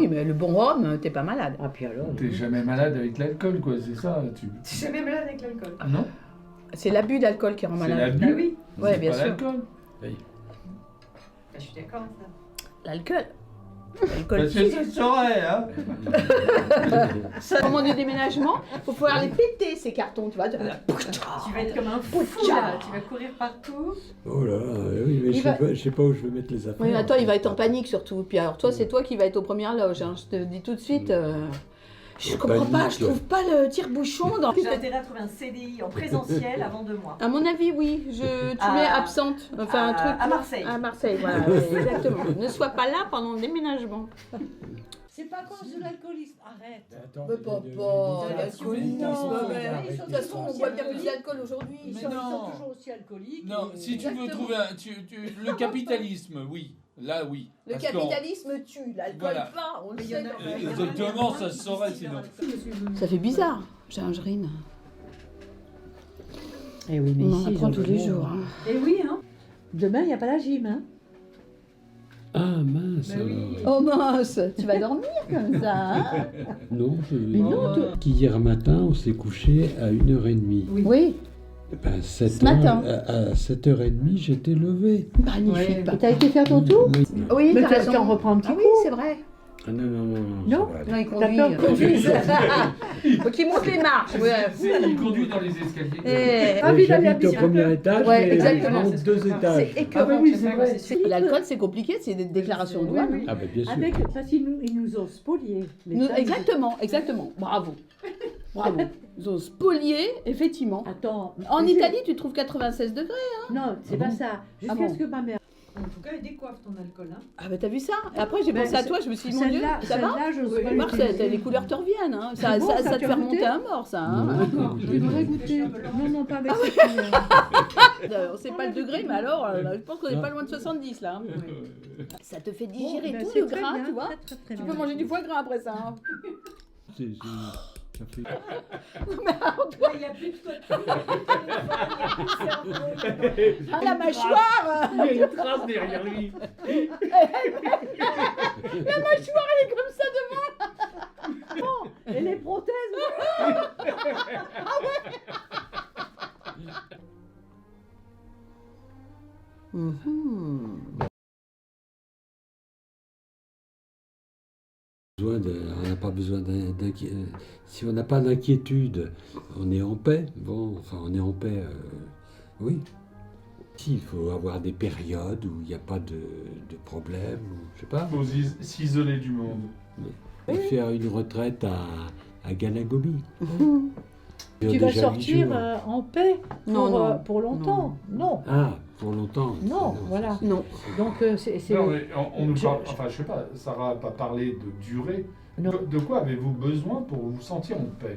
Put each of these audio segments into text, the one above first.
mais le bon rhum, t'es pas malade. Ah, puis alors. T'es jamais malade avec l'alcool, quoi, c'est ça T'es jamais malade avec l'alcool. Non. C'est l'abus d'alcool qui rend C'est malade. l'abus. Ah oui. Ouais, C'est bien pas sûr. l'alcool. Je suis d'accord avec ça. L'alcool. L'alcool. Parce que ça se saurait, hein. Au moment du déménagement, faut pouvoir les péter ces cartons, tu vois. Tu vas être comme un fou là, tu vas courir partout. Oh là là, oui, mais Il je sais pas où je vais mettre les affaires. Oui, mais attends, il va être en panique surtout. Puis alors toi, c'est toi qui vas être aux premières loges. Hein. Je te dis tout de suite. Je comprends pas, je trouve pas le tire-bouchon dans. J'ai intérêt à trouver un CDI en présentiel avant 2 mois. À mon avis, oui. Tu mets absente. Enfin, un truc. À Marseille. À Marseille, voilà. Exactement. Ne sois pas là pendant le déménagement. C'est pas cause de l'alcoolisme, arrête. Mais papa, l'alcoolisme. De toute façon, on boit bien plus d'alcool aujourd'hui. Ils Mais sont non. toujours aussi alcooliques. Non, si tu veux Exactement. trouver le capitalisme, oui. Là, oui. Le Parce qu'on- capitalisme tue, l'alcool Voilà. pas, on le Mais il y sait. en a- quand même. Exactement, ça se saurait sinon. Ça fait bizarre, Gingerine. Eh oui, mais On en ici, apprend ils tous ont les le jours. droit. Hein. Et oui, hein. Demain, il n'y a pas la gym, hein. Ah mince Bah oui. alors. Oh mince, tu vas dormir comme ça, hein? Non, Mais non, toi. Hier matin, on s'est couché à 1h30. Oui, Ben, Ce matin. À 7h30, j'étais levé. magnifique. Ouais. Et t'as été faire ton tour Oui. Oui, Mais t'as raison. tu en reprends un petit Ah oui, coup. c'est vrai. Ah non, non, non, Non. ça va aller. Non, il T'as conduit. peur Faut qu'il monte les marches. Ouais. Il conduit dans les escaliers. Eh, Ah oui, il a J'habite bien au bien. premier étage, Ouais, et exactement. je monte 2 étages. c'est écœurant. Ah bah oui, c'est vrai. L'alcool, c'est compliqué, c'est des déclarations de Oui, douane. oui. Ah ben bien sûr. Avec, parce qu'ils nous ont spoliés. Mais ça, Exactement. Bravo. Ils ont spolié, effectivement. Attends. En je- Italie, tu trouves 96 degrés. Non, c'est Ah pas bon ça. Jusqu'à bon ce que ma mère. En tout cas, il décoiffe ton alcool. Hein. Ah bah t'as vu ça? Et après, j'ai Ben, pensé à toi, je me suis dit, mon Dieu, Celle-là, ça va? celle-là, j'ose pas Marcel, l'utiliser. les couleurs te reviennent. Hein. Ça, C'est bon, ça, ça, ça te tu as fait goûté remonter à mort, ça. Hein. Non. Je voudrais goûter. Non, non, pas avec Ah cette On sait pas le degré, mais alors, je pense qu'on est pas loin de 70 là. Hein. Ça te fait digérer ben, tout c'est le très gras, bien, tu vois. très, très Tu bien. peux manger du foie gras après ça. Hein. Ça fait... Là, il n'y a plus de côté, il n'y a plus de téléphone, il n'y a plus de cerveau. Ah, la mâchoire. Il y a une trace derrière lui. La mâchoire, elle est comme ça devant. Et les prothèses. On n'a pas besoin si on n'a pas d'inquiétude, on est en paix. Bon, enfin, on est en paix, oui. Si, il faut avoir des périodes où il n'y a pas de problème, ou, je sais pas. Faut s'isoler du monde. Et faire une retraite à Ganagomi. Tu vas sortir en paix Non, pour longtemps. Non. Ah, pour longtemps. Non, voilà. Non. Donc, c'est. Non, mais on nous Je- parle, enfin, je sais pas, Sarah n'a pas parlé de durée. Non. De quoi avez-vous besoin pour vous sentir en paix?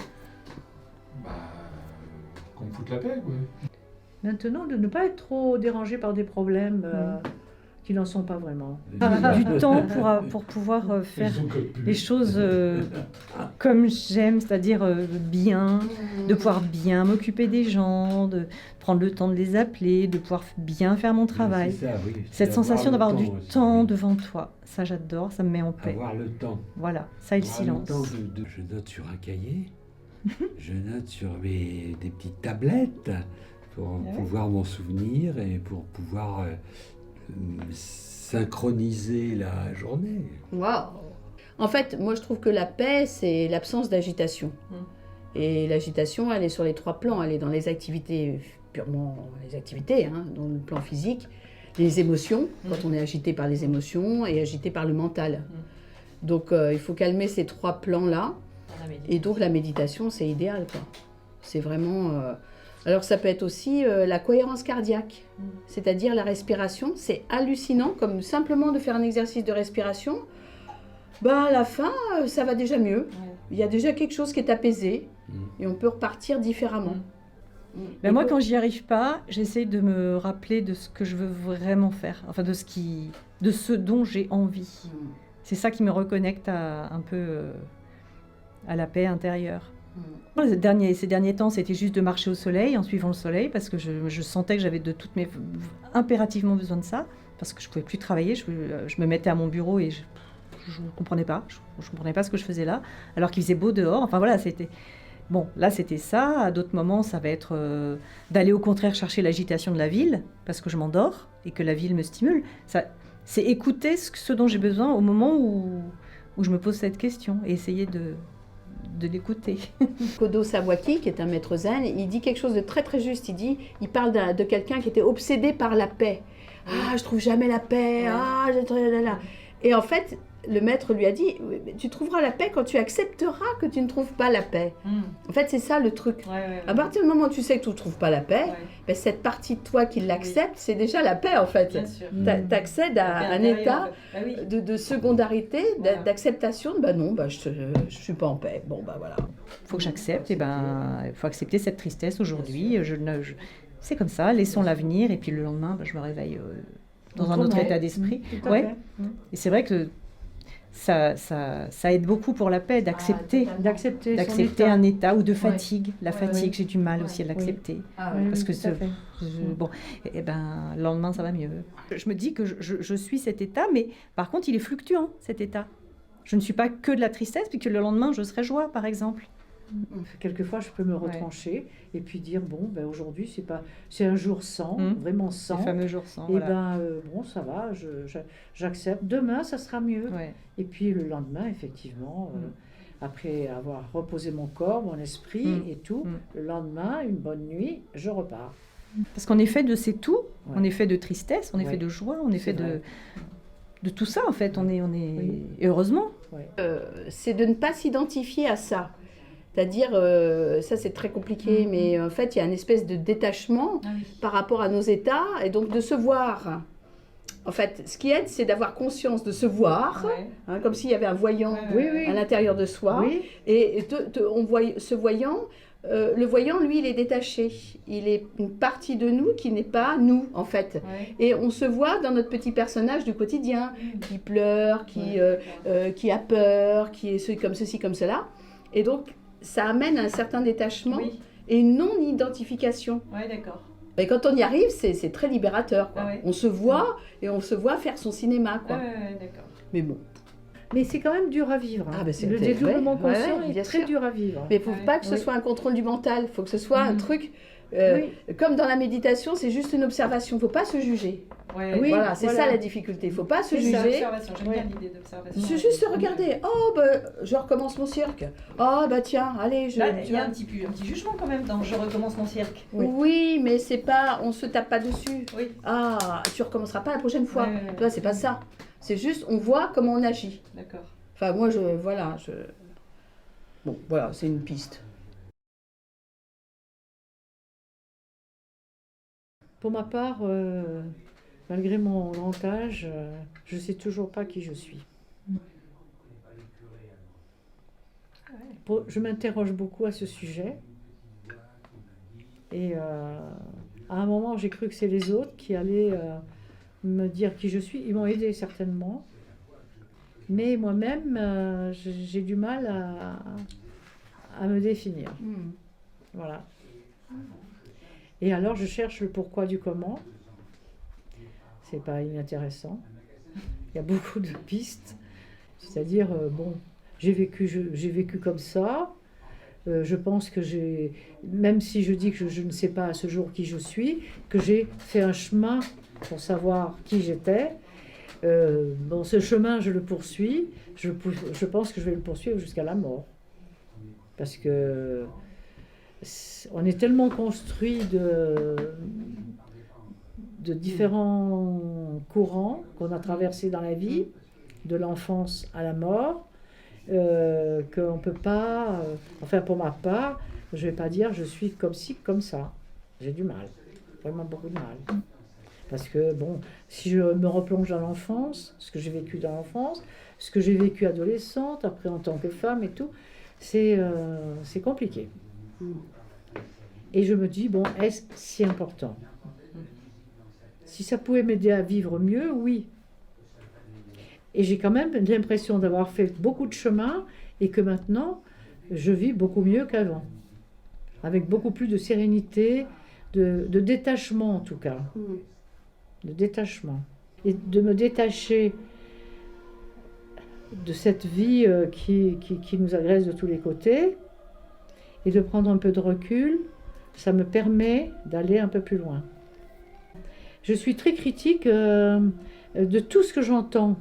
Bah, qu'on me foute la paix, quoi. Maintenant, de ne pas être trop dérangé par des problèmes qui n'en sont pas vraiment. Du temps pour pouvoir faire les choses comme j'aime, c'est-à-dire bien, de pouvoir bien m'occuper des gens, de prendre le temps de les appeler, de pouvoir bien faire mon travail. C'est ça, oui. Cette C'est sensation avoir d'avoir le du aussi, temps oui. devant toi, ça j'adore, ça me met en paix. Avoir le temps. Voilà, ça et le Avoir silence. temps je note sur un cahier, je note sur des petites tablettes pour ouais. pouvoir m'en souvenir et pour pouvoir synchroniser la journée. Waouh. En fait, moi, je trouve que la paix, c'est l'absence d'agitation. Et l'agitation, elle est sur les 3 plans. Elle est dans les activités, purement les activités, hein, dans le plan physique, les émotions, quand on est agité par les émotions, et agité par le mental. Donc, il faut calmer ces 3 plans-là. Et donc, la méditation, c'est idéal, quoi. C'est vraiment... Alors, ça peut être aussi la cohérence cardiaque, c'est-à-dire la respiration. C'est hallucinant, comme simplement de faire un exercice de respiration. Bah, à la fin, ça va déjà mieux. Il y a déjà quelque chose qui est apaisé et on peut repartir différemment. Ben moi, quand j'y arrive pas, j'essaye de me rappeler de ce que je veux vraiment faire, enfin de ce dont j'ai envie. C'est ça qui me reconnecte un peu à la paix intérieure. Ces derniers temps, c'était juste de marcher au soleil, en suivant le soleil, parce que je sentais que j'avais impérativement besoin de ça, parce que je pouvais plus travailler, je me mettais à mon bureau et ne comprenais pas. Je comprenais pas ce que je faisais là, alors qu'il faisait beau dehors. Enfin voilà, c'était... Bon, là c'était ça. À d'autres moments, ça va être d'aller au contraire chercher l'agitation de la ville, parce que je m'endors et que la ville me stimule. Ça, c'est écouter ce dont j'ai besoin au moment où je me pose cette question et essayer de l'écouter. Kodo Sawaki, qui est un maître zen, il dit quelque chose de très très juste. Il parle de quelqu'un qui était obsédé par la paix. Ah, je trouve jamais la paix. Ah, et en fait, le maître lui a dit, tu trouveras la paix quand tu accepteras que tu ne trouves pas la paix. En fait, c'est ça le truc. À partir du moment où tu sais que tu ne trouves pas la paix, ben, cette partie de toi qui l'accepte, c'est déjà la paix en fait. Tu accèdes à un état de secondarité, d'acceptation. Ben non, ben, je ne suis pas en paix. Bon, ben voilà. Il faut que j'accepte, et ben, il faut accepter cette tristesse aujourd'hui. C'est comme ça, laissons l'avenir, et puis le lendemain, ben, je me réveille dans un autre état d'esprit. Et c'est vrai que ça aide beaucoup pour la paix d'accepter un état ou de fatigue. La fatigue, j'ai du mal aussi à l'accepter. Parce que bon, et ben, le lendemain, ça va mieux. Je me dis que je suis cet état, mais par contre, il est fluctuant, cet état. Je ne suis pas que de la tristesse, puis que le lendemain, je serai joie, par exemple. Quelquefois, je peux me retrancher et puis dire, bon, ben, aujourd'hui, c'est un jour sans, vraiment sans. Le fameux jour sans, et ben, bon, ça va, j'accepte. Demain, ça sera mieux. Et puis le lendemain, effectivement, après avoir reposé mon corps, mon esprit et tout, le lendemain, une bonne nuit, je repars. Parce qu'en effet, c'est tout. On est fait de tristesse, on est fait de joie, on est fait de tout ça, en fait. On est et heureusement. C'est de ne pas s'identifier à ça. C'est-à-dire, ça c'est très compliqué, mais en fait, il y a une espèce de détachement par rapport à nos états, et donc de se voir. En fait, ce qui aide, c'est d'avoir conscience de se voir, comme s'il y avait un voyant à l'intérieur de soi. Et ce voyant, le voyant, lui, il est détaché. Il est une partie de nous qui n'est pas nous, en fait. Et on se voit dans notre petit personnage du quotidien, qui pleure, qui a peur, qui est comme ceci, comme cela. Et donc, ça amène un certain détachement et une non-identification. D'accord. Et quand on y arrive, c'est très libérateur. Quoi. On se voit et on se voit faire son cinéma. Quoi. D'accord. Mais bon. Mais c'est quand même dur à vivre. Hein. Ah, ben le dédoublement conscient est très dur à vivre. Mais il ne faut pas que ce soit un contrôle du mental. Il faut que ce soit un truc... Comme dans la méditation, c'est juste une observation. Il ne faut pas se juger. Voilà, c'est ça la difficulté. Il ne faut pas se juger. J'aime bien l'idée d'observation. C'est juste se regarder. Oh, je recommence mon cirque. Oh, tiens, allez. Là, il y a un petit jugement quand même dans je recommence mon cirque. Oui, mais c'est pas. On ne se tape pas dessus. Ah, tu recommenceras pas la prochaine fois. Tu vois, c'est pas ça. C'est juste, on voit comment on agit. D'accord. Enfin, moi, Bon, voilà, c'est une piste. Pour ma part, malgré mon grand âge, je ne sais toujours pas qui je suis. Je m'interroge beaucoup à ce sujet. Et à un moment, j'ai cru que c'est les autres qui allaient me dire qui je suis. Ils m'ont aidé certainement. Mais moi-même, j'ai du mal à me définir. Voilà. Et alors, je cherche le pourquoi du comment. C'est pas inintéressant. Il y a beaucoup de pistes. C'est-à-dire, bon, j'ai vécu comme ça. Je pense que même si je dis que je ne sais pas à ce jour qui je suis, que j'ai fait un chemin pour savoir qui j'étais. Bon, ce chemin, je le poursuis. Je pense que je vais le poursuivre jusqu'à la mort. Parce que on est tellement construit de différents courants qu'on a traversés dans la vie, de l'enfance à la mort, qu'on ne peut pas... enfin, pour ma part, je ne vais pas dire je suis comme ci, comme ça. J'ai du mal, vraiment beaucoup de mal. Parce que, bon, si je me replonge dans l'enfance, ce que j'ai vécu dans l'enfance, ce que j'ai vécu adolescente, après en tant que femme et tout, c'est compliqué. Et je me dis, bon, est-ce si important? Si ça pouvait m'aider à vivre mieux, oui. Et j'ai quand même l'impression d'avoir fait beaucoup de chemin et que maintenant, je vis beaucoup mieux qu'avant. Avec beaucoup plus de sérénité, de détachement en tout cas. De détachement. Et de me détacher de cette vie qui nous agresse de tous les côtés, et de prendre un peu de recul, ça me permet d'aller un peu plus loin. Je suis très critique de tout ce que j'entends,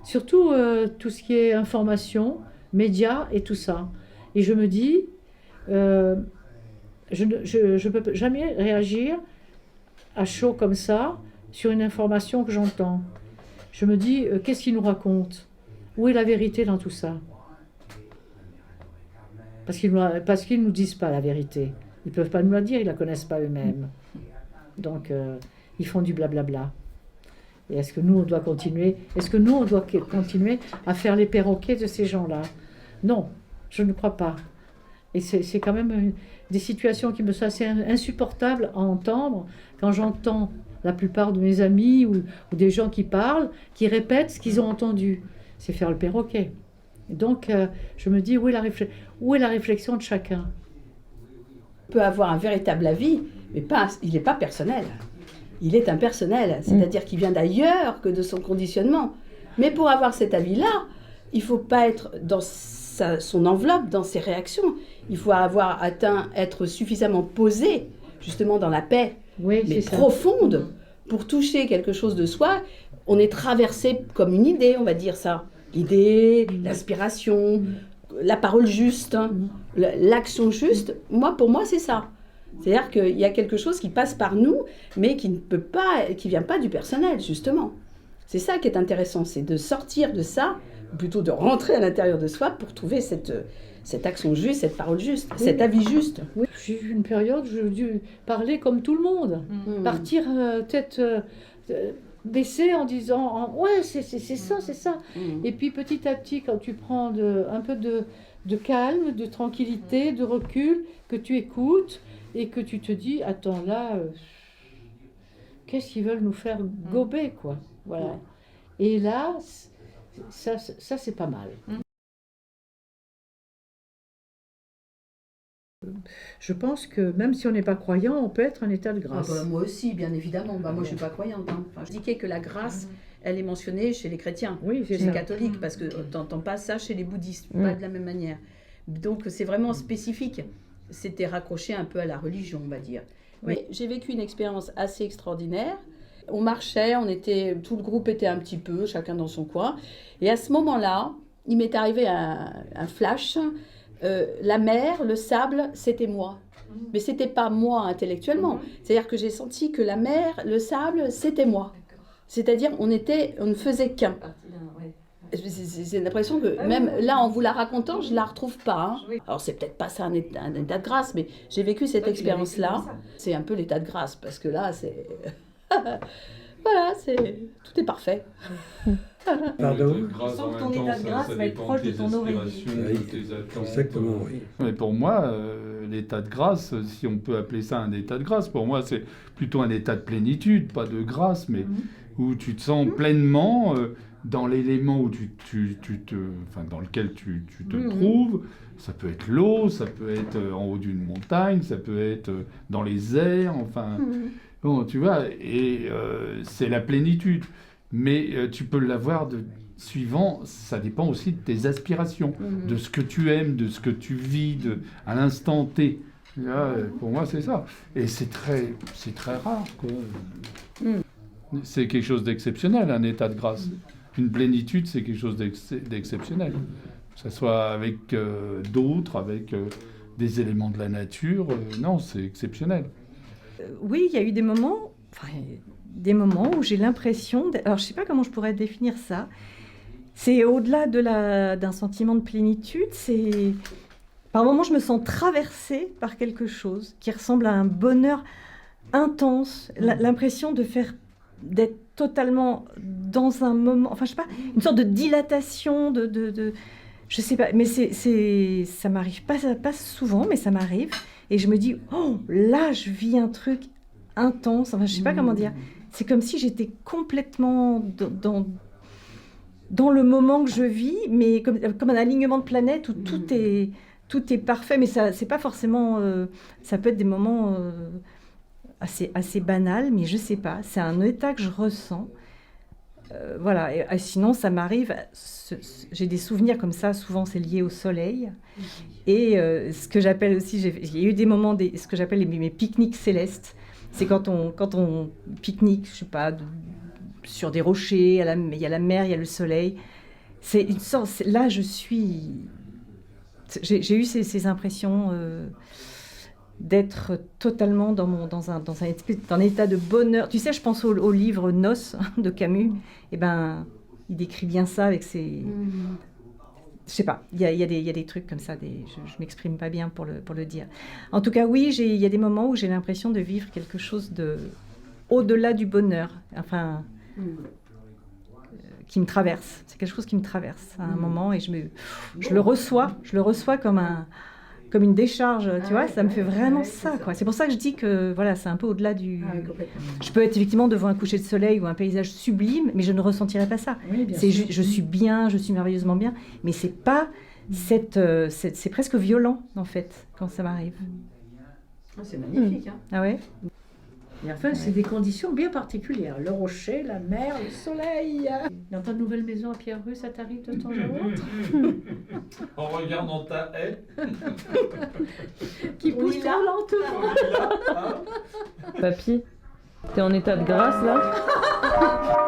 surtout tout ce qui est information, médias et tout ça. Et je me dis, je ne peux jamais réagir à chaud comme ça sur une information que j'entends. Je me dis, qu'est-ce qu'ils nous racontent? Où est la vérité dans tout ça? Parce qu'ils ne nous disent pas la vérité. Ils ne peuvent pas nous la dire, ils ne la connaissent pas eux-mêmes. Donc, ils font du blablabla. Et est-ce que nous, on doit continuer? Est-ce que nous, on doit continuer à faire les perroquets de ces gens-là? Non, je ne crois pas. Et c'est quand même des situations qui me sont assez insupportables à entendre quand j'entends la plupart de mes amis ou des gens qui parlent, qui répètent ce qu'ils ont entendu. C'est faire le perroquet. Donc, je me dis, où est la réflexion de chacun? On peut avoir un véritable avis, mais il n'est pas personnel. Il est impersonnel, c'est-à-dire qu'il vient d'ailleurs que de son conditionnement. Mais pour avoir cet avis-là, il ne faut pas être dans son enveloppe, dans ses réactions. Il faut être suffisamment posé, justement dans la paix, Oui, mais c'est ça. profonde, pour toucher quelque chose de soi. On est traversé comme une idée, on va dire ça. L'idée, l'inspiration, la parole juste, l'action juste. Pour moi, c'est ça. C'est-à-dire qu'il y a quelque chose qui passe par nous, mais qui ne vient pas du personnel, justement. C'est ça qui est intéressant, c'est de sortir de ça, ou plutôt de rentrer à l'intérieur de soi pour trouver cette action juste, cette parole juste, cet avis juste. Oui, j'ai eu une période où j'ai dû parler comme tout le monde. Partir tête baissée en disant ouais, c'est ça, c'est ça. Et puis petit à petit, quand tu prends un peu de calme, de tranquillité, de recul, que tu écoutes et que tu te dis attends là, qu'est-ce qu'ils veulent nous faire gober, quoi. Voilà. Et là, ça c'est pas mal. Je pense que même si on n'est pas croyant, on peut être en état de grâce. Moi aussi, bien évidemment. Moi, je ne suis pas croyante. Enfin, je disais que la grâce, elle est mentionnée chez les chrétiens, Oui, c'est chez les ça. catholiques, parce que tu n'entends pas ça chez les bouddhistes, pas de la même manière. Donc, c'est vraiment spécifique. C'était raccroché un peu à la religion, on va dire. Oui. Mais j'ai vécu une expérience assez extraordinaire. On marchait, tout le groupe était un petit peu, chacun dans son coin. Et à ce moment-là, il m'est arrivé un flash. La mer, le sable, c'était moi. Mais c'était pas moi intellectuellement. C'est-à-dire que j'ai senti que la mer, le sable, c'était moi. C'est-à-dire on ne faisait qu'un. C'est l'impression que même là, en vous la racontant, je la retrouve pas. Hein. Alors c'est peut-être pas ça un état de grâce, mais j'ai vécu cette expérience-là. C'est un peu l'état de grâce parce que là, c'est voilà, tout est parfait. Pardon? Je sens que ton état de grâce va être proche de ton oreiller. Exactement, oui. Mais pour moi, l'état de grâce, si on peut appeler ça un état de grâce, pour moi c'est plutôt un état de plénitude, pas de grâce, mais où tu te sens pleinement dans l'élément où dans lequel tu te trouves. Ça peut être l'eau, ça peut être en haut d'une montagne, ça peut être dans les airs, enfin... Bon, tu vois, et c'est la plénitude. Mais tu peux l'avoir suivant, ça dépend aussi de tes aspirations, de ce que tu aimes, de ce que tu vis, à l'instant T. Là, pour moi, c'est ça. Et c'est très rare, quoi. C'est quelque chose d'exceptionnel, un état de grâce. Une plénitude, c'est quelque chose d'exceptionnel. Que ce soit avec d'autres, avec des éléments de la nature, non, c'est exceptionnel. Oui, il y a eu des moments où j'ai l'impression... Alors, je ne sais pas comment je pourrais définir ça. C'est au-delà d'un sentiment de plénitude, c'est... Par moments, je me sens traversée par quelque chose qui ressemble à un bonheur intense, l'impression d'être totalement dans un moment... Enfin, je sais pas, une sorte de dilatation, je sais pas, mais ça m'arrive pas souvent, mais ça m'arrive. Et je me dis, oh, là, je vis un truc intense. Enfin, je sais pas comment dire. C'est comme si j'étais complètement dans le moment que je vis, mais comme un alignement de planètes où tout est parfait. Mais ça, c'est pas forcément... ça peut être des moments assez banals, mais je sais pas. C'est un état que je ressens Voilà, et sinon ça m'arrive, j'ai des souvenirs comme ça, souvent c'est lié au soleil. Et ce que j'appelle aussi, il y a eu des moments, ce que j'appelle mes pique-niques célestes. C'est quand on pique-nique, je sais pas, sur des rochers, il y a la mer, il y a le soleil. C'est une sorte, là je suis... J'ai eu ces impressions d'être totalement dans un état de bonheur. Tu sais, je pense au livre Noces de Camus. Et ben, il décrit bien ça avec ses... Je sais pas, il y a des trucs comme ça, je m'exprime pas bien pour le dire. En tout cas, oui, il y a des moments où j'ai l'impression de vivre quelque chose de au-delà du bonheur, enfin, qui me traverse. C'est quelque chose qui me traverse à un moment et je le reçois comme une décharge, tu vois, ça me fait vraiment ça, quoi. C'est pour ça que je dis que voilà, c'est un peu au-delà du... Je peux être effectivement devant un coucher de soleil ou un paysage sublime, mais je ne ressentirai pas ça. Oui, Je suis bien, je suis merveilleusement bien, mais c'est pas c'est presque violent, en fait, quand ça m'arrive. C'est magnifique, hein. Ah ouais? Et enfin, c'est des conditions bien particulières. Le rocher, la mer, le soleil. Dans ta nouvelle maison à Pierre-Rue, ça t'arrive de temps à autre? En regardant ta haie. Qui pousse trop lentement. Hein? Papy, t'es en état de grâce là?